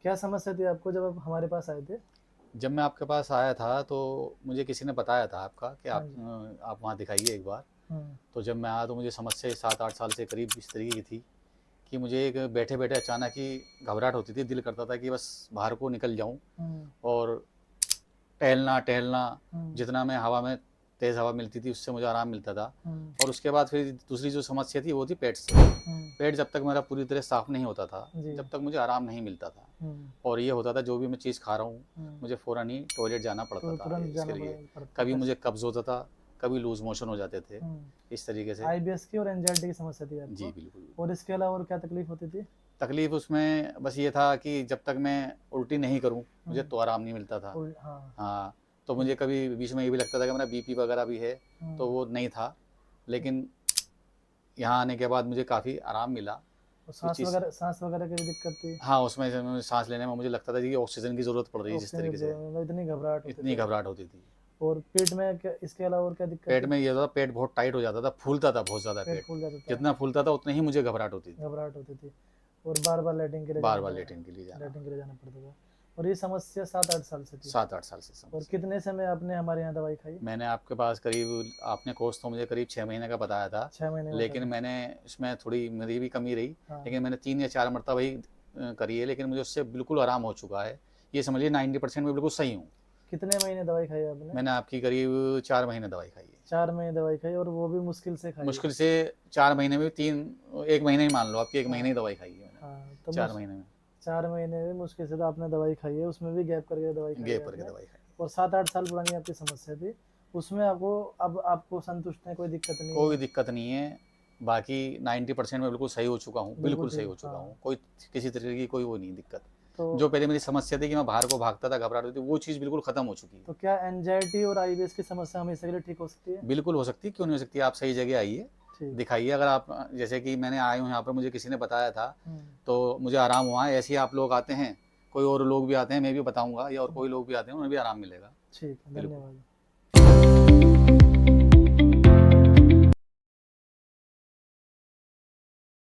क्या समस्या थी आपको जब आप हमारे पास आए थे? जब मैं आपके पास आया था तो मुझे किसी ने बताया था आपका कि हाँ जी। आप वहाँ दिखाइए एक बार। हुँ, तो जब मैं आया तो मुझे समस्या 7-8 साल से करीब इस तरीके की थी कि मुझे एक बैठे-बैठे अचानक ही घबराहट होती थी। दिल करता था कि बस बाहर को निकल जाऊँ हुँ, और टहलना, हुँ, जितना मैं हवा में तेज़ हवा मिलती थी उससे मुझे आराम मिलता था। हुँ, और उसके बाद फिर दूसरी जो समस्या थी वो थी पेट से। हुँ, पेट जब तक मेरा पूरी तरह साफ़ नहीं होता था, जी। जब तक मुझे आराम नहीं मिलता था। हुँ, और ये होता था जो भी मैं चीज़ खा रहा हूँ, हुँ, मुझे फ़ौरन ही टॉयलेट जाना पड़ता तो था तुरंत इसके जाना लिए। पड़ता कभी था। मुझे कब्ज़ होता था, कभी लूज़ मोशन हो जाते थे, हुँ, इस तरीके से। आईबीएस की और एंग्ज़ायटी की समस्या थी जी, आपको? बिल्कुल, बिल्कुल। और इसके अलावा और क्या तकलीफ़ होती थी? तकलीफ़ उसमें बस ये था कि जब तक मैं उल्टी नहीं करूँ, मुझे हुँ, तो आराम नहीं मिलता था। हाँ, हाँ, तो ठीक। मुझे कभी बीच में ये भी लगता था कि मेरा बीपी वगैरह भी है, तो हुँ, वो नहीं था। लेकिन यहाँ आने के बाद मुझे काफ़ी आराम मिला और उस चीज़ से। सांस वगैरह की भी दिक्कत थी? हाँ, उसमें जब मुझे साँस लेने में मुझे लगता था कि ऑक्सीजन की ज़रूरत पड़ रही है जिस ऑक्सीजन तरीके की से, मतलब इतनी घबराहट होती इतनी थी घबराहट होती थी। और पेट में क्या इसके अलावा और क्या दिक्कत पेट थी? में ये होता था, पेट बहुत टाइट हो जाता था, फूलता था बहुत ज़्यादा पेट पेट। फूल जाता था, जितना फूलता था उतनी ही मुझे घबराहट होती थी। घबराहट होती थी और बार-बार बार-बार लैट्रिन के लिए जाना। लैट्रिन के लिए जाना पड़ता था और ये समस्या 7-8 साल से थी। 7-8 साल से और समस्या है। कितने समय आपने हमारे यहाँ दवाई खाई? मैंने आपके पास करीब आपने कोर्स तो मुझे करीब 6 महीने का बताया था, 6 महीने का लेकिन बताया। मैंने इसमें थोड़ी मेरी भी कमी रही, हाँ, लेकिन मैंने 3 या 4 मरतबा ही करी है, लेकिन मुझे उससे बिल्कुल आराम हो चुका है। ये समझिए 90% मैं बिल्कुल सही हूँ। कितने महीने दवाई खाई आपने? मैंने आपकी करीब 4 महीने दवाई खाई है। 4 महीने दवाई खाई और वो भी मुश्किल से खाई। मुश्किल से 4 महीने में 1 महीने ही मान लो आप कि 1 महीने हाँ, ही दवाई खाई है मैंने, हाँ, तो 4 महीने में 4 महीने में मुश्किल से तो आपने दवाई खाई है, उसमें भी गैप करके दवाई खाई गैप है करके आपने दवाई खाई है। और 7-8 साल पुरानी आपकी समस्या थी। उसमें आपको अब आपको संतुष्ट हैं, कोई दिक्कत नहीं कोई है, दिक्कत नहीं है, बाकी 90% मैं बिल्कुल सही हो चुका हूँ, बिल्कुल बिल्कुल सही ठीक हो चुका हाँ, हूँ। कोई किसी तरह की कोई वो नहीं दिक्कत। तो जो पहले मेरी समस्या थी कि मैं बाहर को भागता था, घबराहट होती थी, वो चीज़ बिल्कुल ख़त्म हो चुकी है। तो क्या एंग्ज़ायटी और आईबीएस की समस्या हमेशा के लिए ठीक हो सकती है? बिल्कुल हो सकती है, क्यों नहीं हो सकती? आप सही जगह आइए, ठीक। दिखाइए। अगर आप जैसे कि मैंने आया हूँ यहाँ पर, मुझे किसी ने बताया था, हुँ, तो मुझे आराम हुआ है। ऐसे ही आप लोग आते हैं, कोई और लोग भी आते हैं, मैं भी बताऊँगा या और हुँ, कोई लोग भी आते हैं, उन्हें भी आराम मिलेगा। ठीक है, बिल्कुल। धन्यवाद।